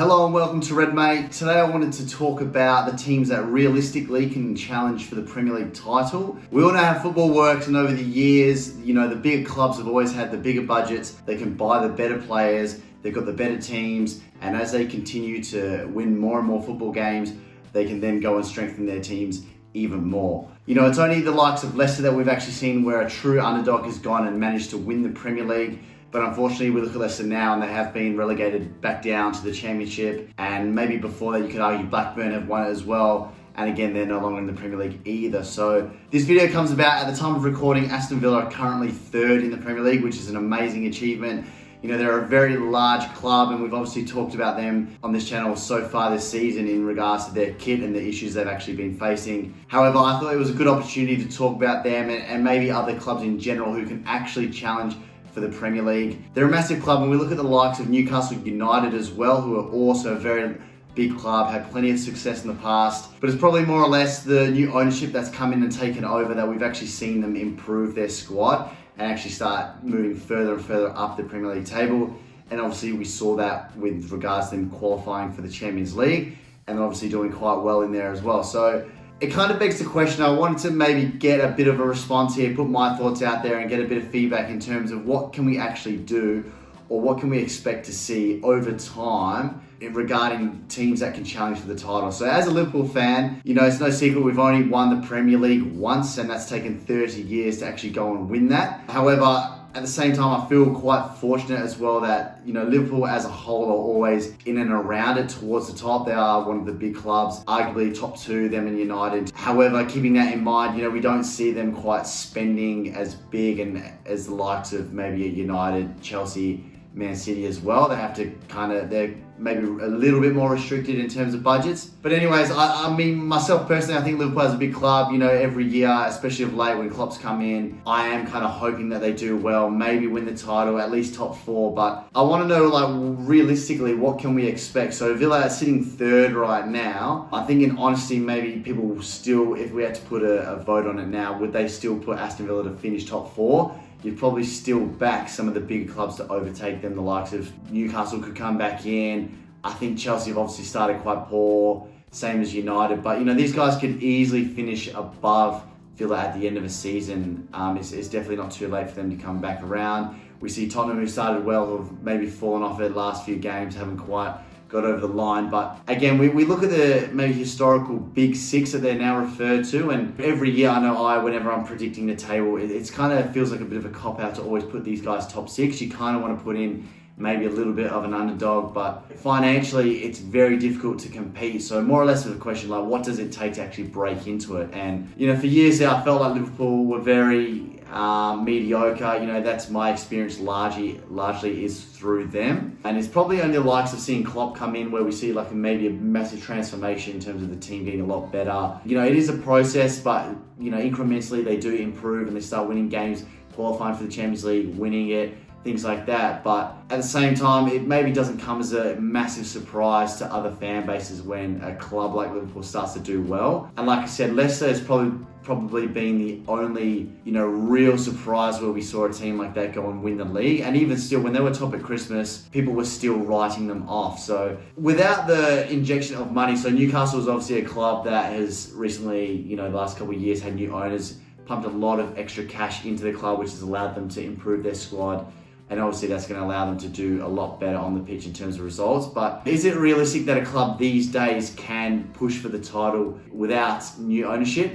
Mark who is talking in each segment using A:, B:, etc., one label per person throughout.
A: Hello and welcome to Red Mate. Today I wanted to talk about the teams that realistically can challenge for the Premier League title. We all know how football works, and over the years, the bigger clubs have always had the bigger budgets. They can buy the better players, they've got the better teams, and as they continue to win more and more football games, they can then go and strengthen their teams even more. It's only the likes of Leicester that we've actually seen where a true underdog has gone and managed to win the Premier League. But unfortunately, we look at Leicester now and they have been relegated back down to the Championship. And maybe before that, you could argue Blackburn have won it as well. And again, they're no longer in the Premier League either. So this video comes about at the time of recording. Aston Villa are currently third in the Premier League, which is an amazing achievement. They're a very large club, and we've obviously talked about them on this channel so far this season in regards to their kit and the issues they've actually been facing. However, I thought it was a good opportunity to talk about them and maybe other clubs in general who can actually challenge for the Premier League. They're a massive club, and we look at the likes of Newcastle United as well, who are also a very big club, had plenty of success in the past. But it's probably more or less the new ownership that's come in and taken over that we've actually seen them improve their squad and actually start moving further and further up the Premier League table. And obviously we saw that with regards to them qualifying for the Champions League and obviously doing quite well in there as well. So it kind of begs the question. I wanted to maybe get a bit of a response here, put my thoughts out there and get a bit of feedback in terms of what can we actually do or what can we expect to see over time regarding teams that can challenge for the title. So as a Liverpool fan, it's no secret we've only won the Premier League once, and that's taken 30 years to actually go and win that. However, at the same time, I feel quite fortunate as well that, Liverpool as a whole are always in and around it towards the top. They are one of the big clubs, arguably top two, them and United. However, keeping that in mind, we don't see them quite spending as big and as the likes of maybe a United, Chelsea, Man City as well. They have to they're maybe a little bit more restricted in terms of budgets. But anyways, I mean, myself personally, I think Liverpool is a big club. Every year, especially of late when Klopp's come in, I am kind of hoping that they do well, maybe win the title, at least top four. But I want to know, realistically, what can we expect? So Villa are sitting third right now. I think in honesty, maybe people will still, if we had to put a vote on it now, would they still put Aston Villa to finish top four? You'd probably still back some of the bigger clubs to overtake them. The likes of Newcastle could come back in. I think Chelsea have obviously started quite poor, same as United. But, these guys could easily finish above Villa at the end of a season. It's definitely not too late for them to come back around. We see Tottenham, who started well, have maybe fallen off their last few games, haven't quite got over the line. But again, we look at the maybe historical big six that they're now referred to, and every year whenever I'm predicting the table, it's kind of feels like a bit of a cop-out to always put these guys top six. You kind of want to put in maybe a little bit of an underdog, but financially it's very difficult to compete. So more or less of a question what does it take to actually break into it? And for years now I felt like Liverpool were very mediocre. That's my experience largely is through them, and it's probably only the likes of seeing Klopp come in where we see maybe a massive transformation in terms of the team getting a lot better. It is a process, but incrementally they do improve and they start winning games, qualifying for the Champions League, winning it, things like that. But at the same time, it maybe doesn't come as a massive surprise to other fan bases when a club like Liverpool starts to do well. And like I said, Leicester has probably been the only real surprise where we saw a team like that go and win the league. And even still, when they were top at Christmas, people were still writing them off. So without the injection of money, so Newcastle is obviously a club that has recently, the last couple of years, had new owners, pumped a lot of extra cash into the club, which has allowed them to improve their squad. And obviously that's going to allow them to do a lot better on the pitch in terms of results. But is it realistic that a club these days can push for the title without new ownership?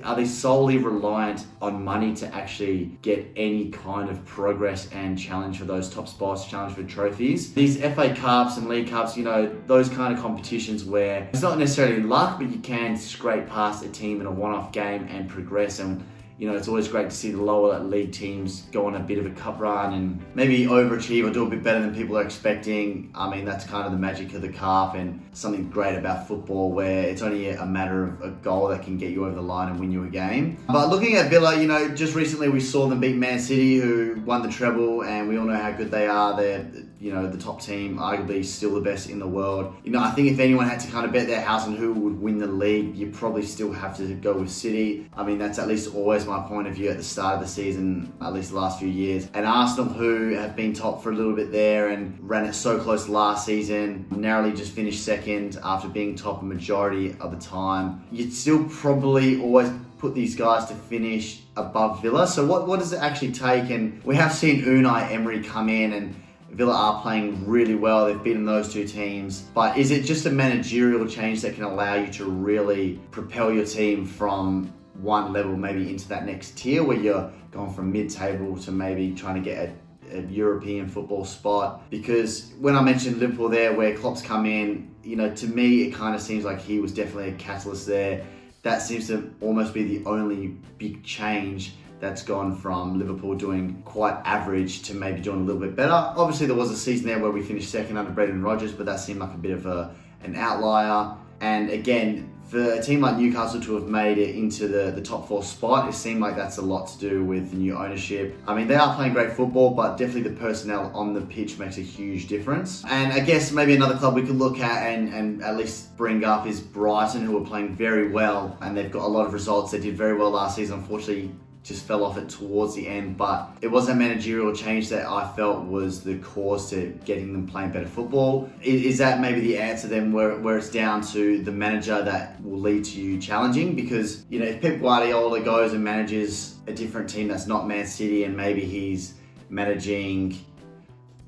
A: Are they solely reliant on money to actually get any kind of progress and challenge for those top spots, challenge for trophies? These FA Cups and League Cups, those kind of competitions where it's not necessarily luck, but you can scrape past a team in a one-off game and progress. And it's always great to see the lower league teams go on a bit of a cup run and maybe overachieve or do a bit better than people are expecting. I mean, that's kind of the magic of the cup and something great about football, where it's only a matter of a goal that can get you over the line and win you a game. But looking at Villa, just recently we saw them beat Man City, who won the treble, and we all know how good they are. They're the top team, arguably still the best in the world. I think if anyone had to kind of bet their house on who would win the league, you probably still have to go with City. I mean, that's at least always my point of view at the start of the season, at least the last few years. And Arsenal, who have been top for a little bit there and ran it so close last season, narrowly just finished second after being top a majority of the time. You'd still probably always put these guys to finish above Villa. So what does it actually take? And we have seen Unai Emery come in, and Villa are playing really well. They've beaten those two teams. But is it just a managerial change that can allow you to really propel your team from one level maybe into that next tier, where you're going from mid-table to maybe trying to get a European football spot? Because when I mentioned Liverpool there, where Klopp's come in, to me it kind of seems like he was definitely a catalyst there. That seems to almost be the only big change that's gone from Liverpool doing quite average to maybe doing a little bit better. Obviously, there was a season there where we finished second under Brendan Rodgers, but that seemed like a bit of an outlier. And again, for a team like Newcastle to have made it into the top 4 spot, it seemed like that's a lot to do with the new ownership. I mean, they are playing great football, but definitely the personnel on the pitch makes a huge difference. And I guess maybe another club we could look at and at least bring up is Brighton, who are playing very well, and they've got a lot of results. They did very well last season. Unfortunately, just fell off it towards the end, but it was a managerial change that I felt was the cause to getting them playing better football. Is that maybe the answer then, where it's down to the manager that will lead to you challenging? Because, if Pep Guardiola goes and manages a different team that's not Man City, and maybe he's managing,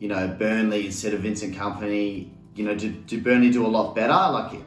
A: Burnley instead of Vincent Kompany, do Burnley do a lot better? Like,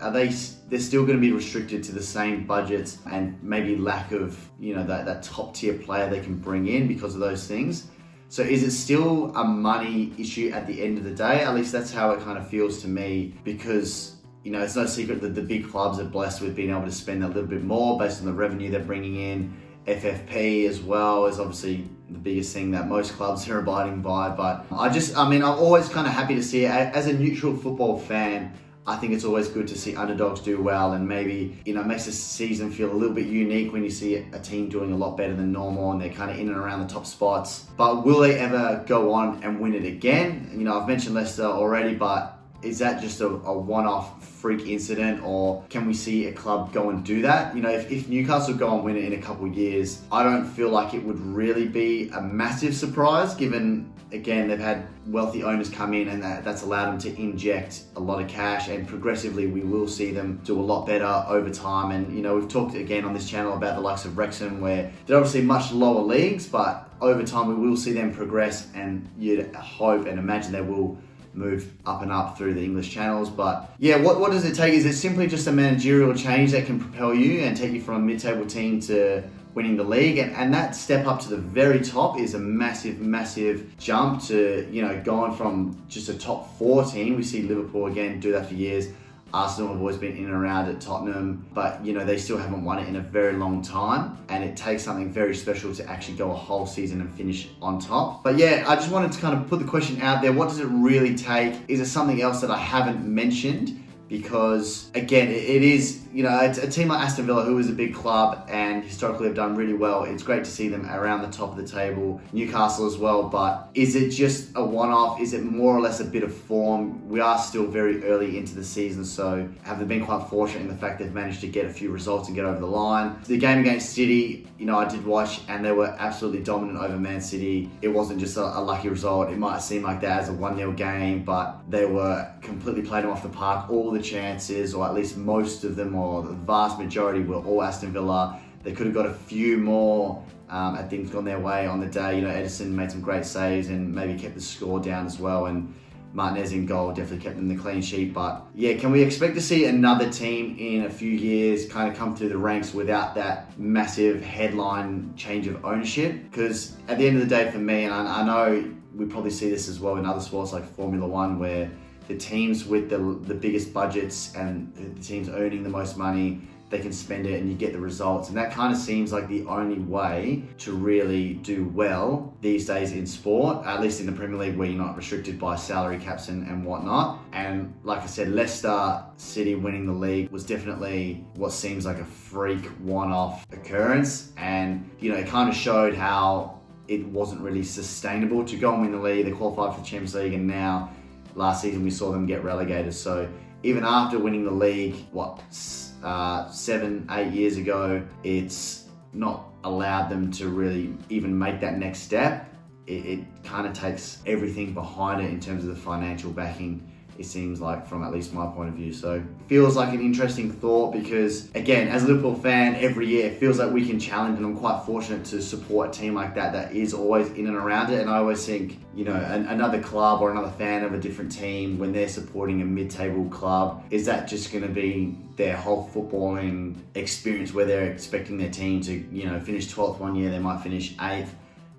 A: they're still going to be restricted to the same budgets and maybe lack of, that top tier player they can bring in because of those things. So is it still a money issue at the end of the day? At least that's how it kind of feels to me, because, it's no secret that the big clubs are blessed with being able to spend a little bit more based on the revenue they're bringing in. FFP as well is obviously the biggest thing that most clubs are abiding by. But I'm always kind of happy to see it. As a neutral football fan, I think it's always good to see underdogs do well, and maybe, it makes the season feel a little bit unique when you see a team doing a lot better than normal and they're kind of in and around the top spots. But will they ever go on and win it again? I've mentioned Leicester already, but is that just a one-off freak incident, or can we see a club go and do that? If Newcastle go and win it in a couple of years, I don't feel like it would really be a massive surprise, given, again, they've had wealthy owners come in and that's allowed them to inject a lot of cash, and progressively we will see them do a lot better over time. And, we've talked again on this channel about the likes of Wrexham, where they're obviously much lower leagues, but over time we will see them progress, and you'd hope and imagine they will move up and up through the English channels. But yeah, what does it take? Is it simply just a managerial change that can propel you and take you from a mid-table team to winning the league? And that step up to the very top is a massive jump to, going from just a top 4 team. We see Liverpool again do that for years. Arsenal have always been in and around at Tottenham, but they still haven't won it in a very long time, and it takes something very special to actually go a whole season and finish on top. But yeah, I just wanted to kind of put the question out there: what does it really take? Is there something else that I haven't mentioned? Because again, it is, it's a team like Aston Villa, who is a big club and historically have done really well. It's great to see them around the top of the table. Newcastle as well, but is it just a one-off? Is it more or less a bit of form? We are still very early into the season, so have they been quite fortunate in the fact they've managed to get a few results and get over the line? The game against City, I did watch, and they were absolutely dominant over Man City. It wasn't just a lucky result. It might seem like that as a 1-0 game, but they were completely played them off the park. All the chances, or at least most of them, or the vast majority, were all Aston Villa. They could have got a few more had things gone their way on the day. Edison made some great saves and maybe kept the score down as well, and Martinez in goal definitely kept them the clean sheet. But yeah, can we expect to see another team in a few years kind of come through the ranks without that massive headline change of ownership? Because at the end of the day, for me, and I know we probably see this as well in other sports like Formula One, where the teams with the biggest budgets and the teams earning the most money, they can spend it and you get the results. And that kind of seems like the only way to really do well these days in sport, at least in the Premier League, where you're not restricted by salary caps and whatnot. And like I said, Leicester City winning the league was definitely what seems like a freak one-off occurrence. And, it kind of showed how it wasn't really sustainable to go and win the league. They qualified for the Champions League, and now last season we saw them get relegated. So even after winning the league, 7-8 years ago, it's not allowed them to really even make that next step. It kind of takes everything behind it in terms of the financial backing, it seems like, from at least my point of view. So it feels like an interesting thought because, again, as a Liverpool fan, every year it feels like we can challenge, and I'm quite fortunate to support a team like that is always in and around it. And I always think, another club or another fan of a different team, when they're supporting a mid-table club, is that just going to be their whole footballing experience where they're expecting their team to, finish 12th one year, they might finish 8th,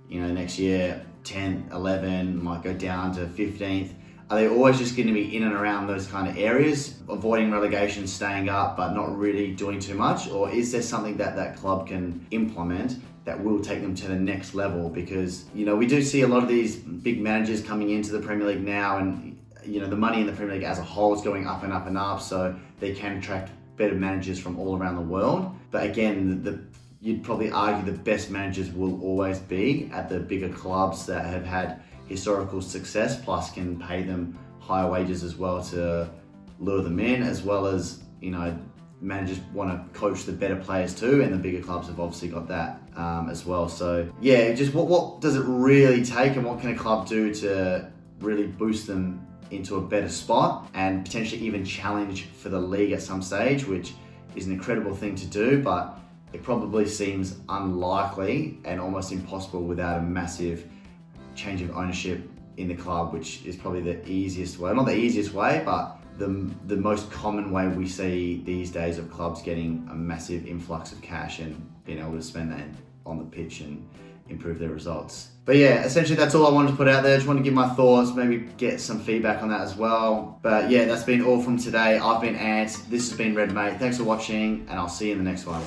A: next year 10th, 11th, might go down to 15th. Are they always just going to be in and around those kind of areas, avoiding relegation, staying up, but not really doing too much? Or is there something that club can implement that will take them to the next level? Because, we do see a lot of these big managers coming into the Premier League now, and, the money in the Premier League as a whole is going up and up and up, so they can attract better managers from all around the world. But again, you'd probably argue the best managers will always be at the bigger clubs that have had historical success, plus can pay them higher wages as well to lure them in, as well as, managers want to coach the better players too, and the bigger clubs have obviously got that as well. So yeah, just what does it really take, and what can a club do to really boost them into a better spot and potentially even challenge for the league at some stage, which is an incredible thing to do, but it probably seems unlikely and almost impossible without a massive change of ownership in the club, which is probably the easiest way. Not the easiest way, but the most common way we see these days of clubs getting a massive influx of cash and being able to spend that on the pitch and improve their results. But yeah, essentially that's all I wanted to put out there. Just want to give my thoughts, maybe get some feedback on that as well. But yeah, that's been all from today. I've been Ant, this has been Red Mate. Thanks for watching, and I'll see you in the next one.